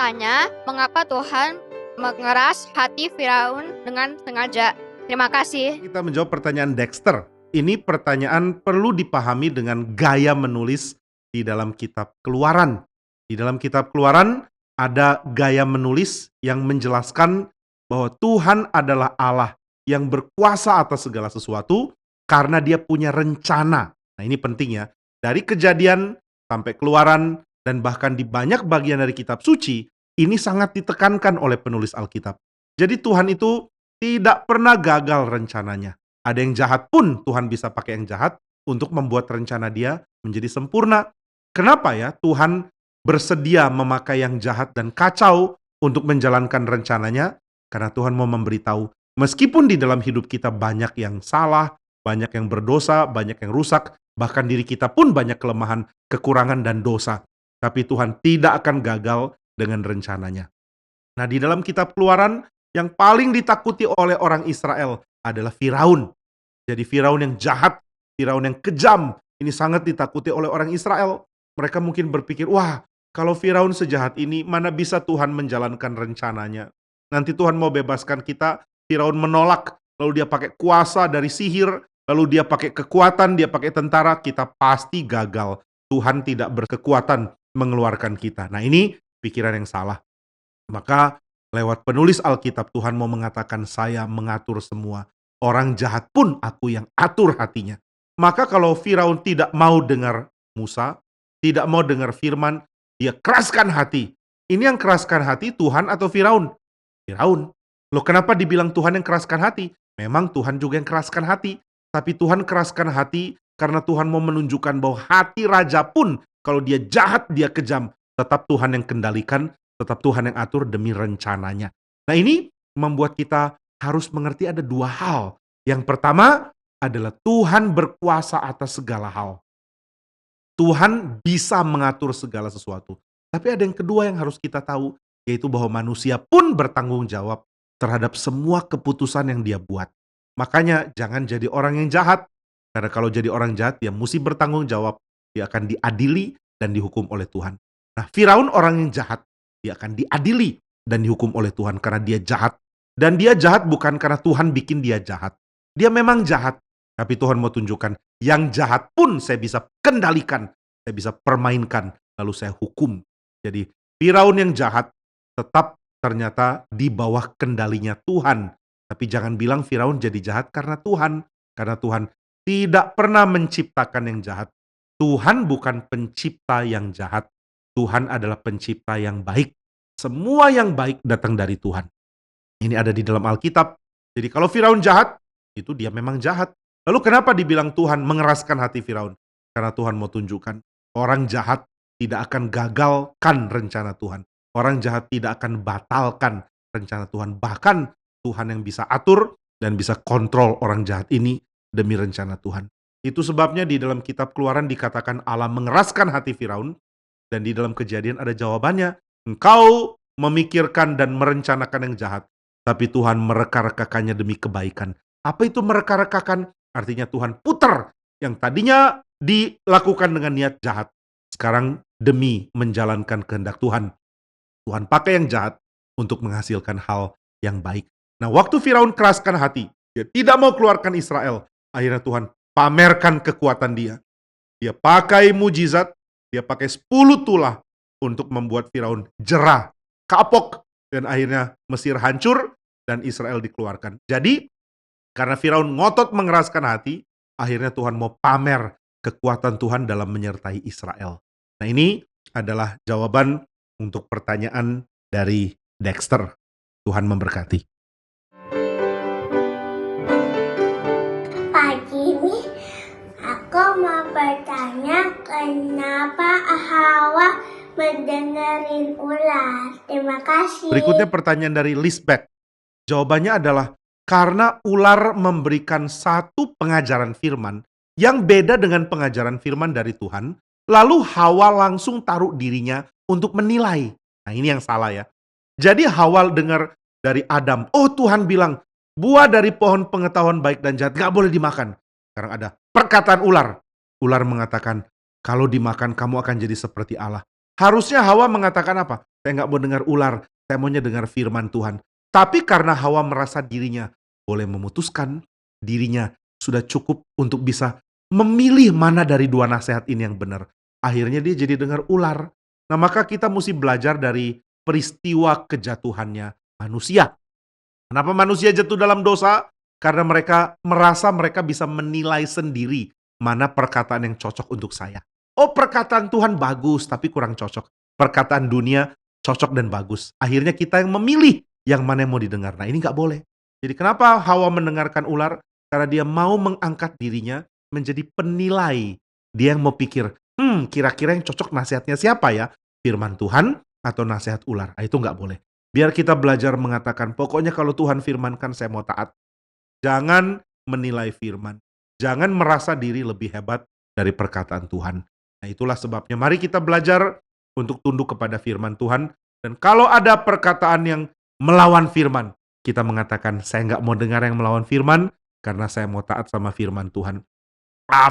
bertanya, mengapa Tuhan mengeras hati Firaun dengan sengaja? Terima kasih. Kita menjawab pertanyaan Dexter. Ini pertanyaan perlu dipahami dengan gaya menulis di dalam kitab Keluaran. Di dalam kitab Keluaran ada gaya menulis yang menjelaskan bahwa Tuhan adalah Allah yang berkuasa atas segala sesuatu karena dia punya rencana. Nah ini penting ya. Dari Kejadian sampai Keluaran dan bahkan di banyak bagian dari kitab suci, ini sangat ditekankan oleh penulis Alkitab. Jadi Tuhan itu tidak pernah gagal rencananya. Ada yang jahat pun Tuhan bisa pakai yang jahat untuk membuat rencana dia menjadi sempurna. Kenapa ya Tuhan bersedia memakai yang jahat dan kacau untuk menjalankan rencananya? Karena Tuhan mau memberitahu, meskipun di dalam hidup kita banyak yang salah, banyak yang berdosa, banyak yang rusak, bahkan diri kita pun banyak kelemahan, kekurangan, dan dosa. Tapi Tuhan tidak akan gagal dengan rencananya. Nah, di dalam kitab Keluaran, yang paling ditakuti oleh orang Israel adalah Firaun. Jadi Firaun yang jahat, Firaun yang kejam, ini sangat ditakuti oleh orang Israel. Mereka mungkin berpikir, wah, kalau Firaun sejahat ini, mana bisa Tuhan menjalankan rencananya? Nanti Tuhan mau bebaskan kita, Firaun menolak, lalu dia pakai kuasa dari sihir, lalu dia pakai kekuatan, dia pakai tentara, kita pasti gagal. Tuhan tidak berkekuatan mengeluarkan kita. Nah ini pikiran yang salah. Maka lewat penulis Alkitab Tuhan mau mengatakan saya mengatur semua. Orang jahat pun aku yang atur hatinya. Maka kalau Firaun tidak mau dengar Musa, tidak mau dengar firman, dia keraskan hati. Ini yang keraskan hati Tuhan atau Firaun? Firaun. Loh kenapa dibilang Tuhan yang keraskan hati? Memang Tuhan juga yang keraskan hati. Tapi Tuhan keraskan hati karena Tuhan mau menunjukkan bahwa hati raja pun kalau dia jahat, dia kejam, tetap Tuhan yang kendalikan, tetap Tuhan yang atur demi rencananya. Nah ini membuat kita harus mengerti ada dua hal. Yang pertama adalah Tuhan berkuasa atas segala hal. Tuhan bisa mengatur segala sesuatu. Tapi ada yang kedua yang harus kita tahu, yaitu bahwa manusia pun bertanggung jawab terhadap semua keputusan yang dia buat. Makanya jangan jadi orang yang jahat. Karena kalau jadi orang jahat, dia mesti bertanggung jawab. Dia akan diadili dan dihukum oleh Tuhan. Nah, Firaun orang yang jahat. Dia akan diadili dan dihukum oleh Tuhan karena dia jahat. Dan dia jahat bukan karena Tuhan bikin dia jahat. Dia memang jahat. Tapi Tuhan mau tunjukkan, yang jahat pun saya bisa kendalikan. Saya bisa permainkan. Lalu saya hukum. Jadi Firaun yang jahat tetap ternyata di bawah kendalinya Tuhan. Tapi jangan bilang Firaun jadi jahat karena Tuhan. Karena Tuhan tidak pernah menciptakan yang jahat. Tuhan bukan pencipta yang jahat. Tuhan adalah pencipta yang baik. Semua yang baik datang dari Tuhan. Ini ada di dalam Alkitab. Jadi kalau Firaun jahat, itu dia memang jahat. Lalu kenapa dibilang Tuhan mengeraskan hati Firaun? Karena Tuhan mau tunjukkan, orang jahat tidak akan gagalkan rencana Tuhan. Orang jahat tidak akan batalkan rencana Tuhan. Bahkan Tuhan yang bisa atur dan bisa kontrol orang jahat ini demi rencana Tuhan. Itu sebabnya di dalam kitab Keluaran dikatakan Allah mengeraskan hati Firaun. Dan di dalam Kejadian ada jawabannya. Engkau memikirkan dan merencanakan yang jahat, tapi Tuhan mereka-rekakannya demi kebaikan. Apa itu mereka-rekakan? Artinya Tuhan putar yang tadinya dilakukan dengan niat jahat. Sekarang demi menjalankan kehendak Tuhan. Tuhan pakai yang jahat untuk menghasilkan hal yang baik. Nah, waktu Firaun keraskan hati, dia tidak mau keluarkan Israel. Akhirnya Tuhan pamerkan kekuatan dia. Dia pakai mujizat, dia pakai 10 tulah untuk membuat Firaun jerah, kapok, dan akhirnya Mesir hancur dan Israel dikeluarkan. Jadi, karena Firaun ngotot mengeraskan hati, akhirnya Tuhan mau pamer kekuatan Tuhan dalam menyertai Israel. Nah ini adalah jawaban untuk pertanyaan dari Dexter. Tuhan memberkati. Pagi ini aku mau bertanya kenapa Hawa mendengarin ular. Terima kasih. Berikutnya pertanyaan dari Lisbeth. Jawabannya adalah karena ular memberikan satu pengajaran firman yang beda dengan pengajaran firman dari Tuhan, lalu Hawa langsung taruh dirinya untuk menilai. Nah ini yang salah ya. Jadi Hawa dengar dari Adam, oh Tuhan bilang, buah dari pohon pengetahuan baik dan jahat gak boleh dimakan. Sekarang ada perkataan ular. Ular mengatakan, kalau dimakan kamu akan jadi seperti Allah. Harusnya Hawa mengatakan apa? saya nggak mau dengar ular, saya maunya dengar firman Tuhan. Tapi karena Hawa merasa dirinya boleh memutuskan, dirinya sudah cukup untuk bisa memilih mana dari dua nasihat ini yang benar. Akhirnya dia jadi dengar ular. Nah, maka kita mesti belajar dari peristiwa kejatuhannya manusia. Kenapa manusia jatuh dalam dosa? Karena mereka merasa mereka bisa menilai sendiri mana perkataan yang cocok untuk saya. Oh, perkataan Tuhan bagus, tapi kurang cocok. Perkataan dunia cocok dan bagus. Akhirnya kita yang memilih yang mana yang mau didengar. Nah, ini nggak boleh. Jadi kenapa Hawa mendengarkan ular? Karena dia mau mengangkat dirinya menjadi penilai. Dia yang mau pikir, kira-kira yang cocok nasihatnya siapa ya? Firman Tuhan atau nasihat ular? Nah, itu nggak boleh. Biar kita belajar mengatakan, pokoknya kalau Tuhan firmankan saya mau taat. Jangan menilai firman. Jangan merasa diri lebih hebat dari perkataan Tuhan. Nah, itulah sebabnya mari kita belajar untuk tunduk kepada firman Tuhan. Dan kalau ada perkataan yang melawan firman, kita mengatakan saya nggak mau dengar yang melawan firman karena saya mau taat sama firman Tuhan.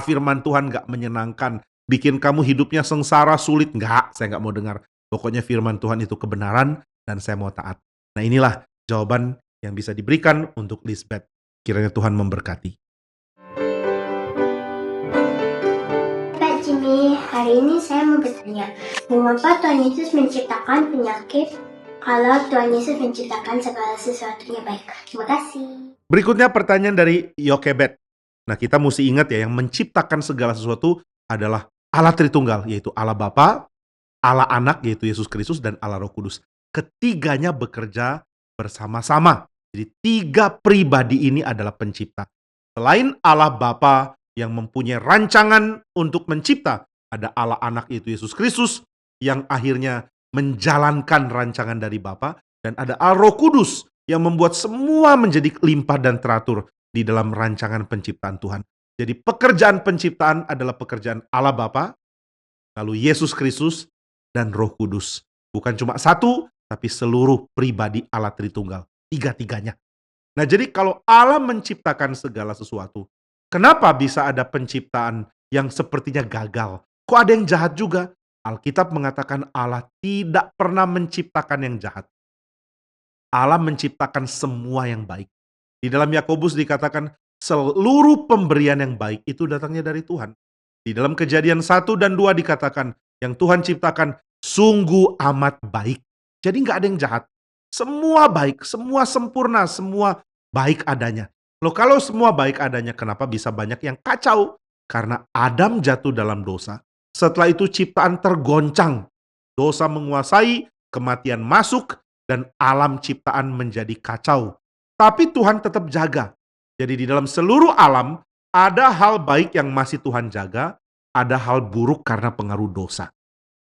Firman Tuhan nggak menyenangkan, bikin kamu hidupnya sengsara, sulit. Nggak, saya nggak mau dengar. Pokoknya firman Tuhan itu kebenaran dan saya mau taat. Nah, inilah jawaban yang bisa diberikan untuk Lisbeth. Kiranya Tuhan memberkati. Pak Jimmy, hari ini saya mau bertanya, mengapa Tuhan Yesus menciptakan penyakit kalau Tuhan Yesus menciptakan segala sesuatunya baik? Terima kasih. Berikutnya pertanyaan dari Yokebet. Nah, kita mesti ingat ya, yang menciptakan segala sesuatu adalah Allah Tritunggal, yaitu Allah Bapa, Allah Anak, yaitu Yesus Kristus, dan Allah Roh Kudus. Ketiganya bekerja bersama-sama. Jadi 3 pribadi ini adalah pencipta. Selain Allah Bapa yang mempunyai rancangan untuk mencipta, ada Allah Anak yaitu Yesus Kristus yang akhirnya menjalankan rancangan dari Bapa, dan ada Allah Roh Kudus yang membuat semua menjadi limpah dan teratur di dalam rancangan penciptaan Tuhan. Jadi pekerjaan penciptaan adalah pekerjaan Allah Bapa, lalu Yesus Kristus, dan Roh Kudus. Bukan cuma satu, tapi seluruh pribadi Allah Tritunggal. 3-tiganya. Nah, jadi kalau Allah menciptakan segala sesuatu, kenapa bisa ada penciptaan yang sepertinya gagal? Kok ada yang jahat juga? Alkitab mengatakan Allah tidak pernah menciptakan yang jahat. Allah menciptakan semua yang baik. Di dalam Yakobus dikatakan seluruh pemberian yang baik itu datangnya dari Tuhan. Di dalam Kejadian 1 dan 2 dikatakan yang Tuhan ciptakan sungguh amat baik. Jadi nggak ada yang jahat. Semua baik, semua sempurna, semua baik adanya. Loh, kalau semua baik adanya, kenapa bisa banyak yang kacau? Karena Adam jatuh dalam dosa. Setelah itu ciptaan tergoncang. Dosa menguasai, kematian masuk, dan alam ciptaan menjadi kacau. Tapi Tuhan tetap jaga. Jadi di dalam seluruh alam, ada hal baik yang masih Tuhan jaga, ada hal buruk karena pengaruh dosa.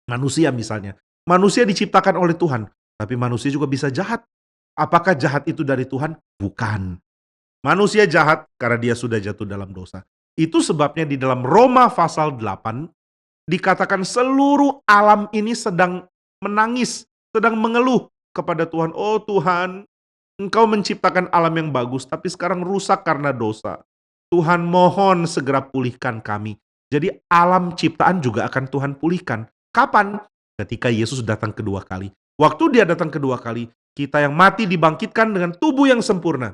Manusia misalnya. Manusia diciptakan oleh Tuhan. Tapi manusia juga bisa jahat. Apakah jahat itu dari Tuhan? Bukan. Manusia jahat karena dia sudah jatuh dalam dosa. Itu sebabnya di dalam Roma pasal 8 dikatakan seluruh alam ini sedang menangis, sedang mengeluh kepada Tuhan. Oh Tuhan, Engkau menciptakan alam yang bagus, tapi sekarang rusak karena dosa. Tuhan mohon segera pulihkan kami. Jadi alam ciptaan juga akan Tuhan pulihkan. Kapan? Ketika Yesus datang kedua kali. Waktu dia datang kedua kali, kita yang mati dibangkitkan dengan tubuh yang sempurna.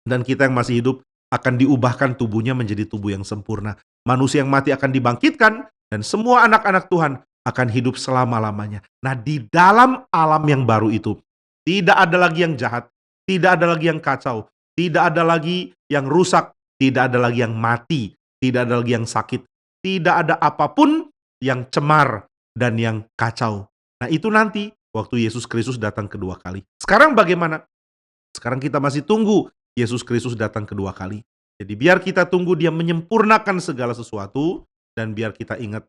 Dan kita yang masih hidup akan diubahkan tubuhnya menjadi tubuh yang sempurna. Manusia yang mati akan dibangkitkan, dan semua anak-anak Tuhan akan hidup selama-lamanya. Nah, di dalam alam yang baru itu, tidak ada lagi yang jahat, tidak ada lagi yang kacau, tidak ada lagi yang rusak, tidak ada lagi yang mati, tidak ada lagi yang sakit, tidak ada apapun yang cemar dan yang kacau. Nah, itu nanti waktu Yesus Kristus datang kedua kali. Sekarang bagaimana? Sekarang kita masih tunggu Yesus Kristus datang kedua kali. Jadi biar kita tunggu dia menyempurnakan segala sesuatu, dan biar kita ingat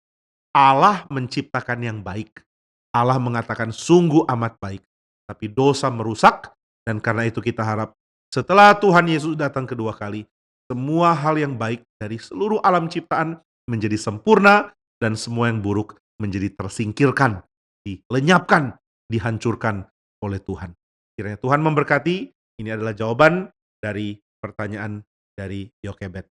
Allah menciptakan yang baik. Allah mengatakan sungguh amat baik. Tapi dosa merusak, dan karena itu kita harap setelah Tuhan Yesus datang kedua kali, semua hal yang baik dari seluruh alam ciptaan menjadi sempurna, dan semua yang buruk menjadi tersingkirkan, dilenyapkan, dihancurkan oleh Tuhan. Kiranya Tuhan memberkati. Ini adalah jawaban dari pertanyaan dari Yokebet.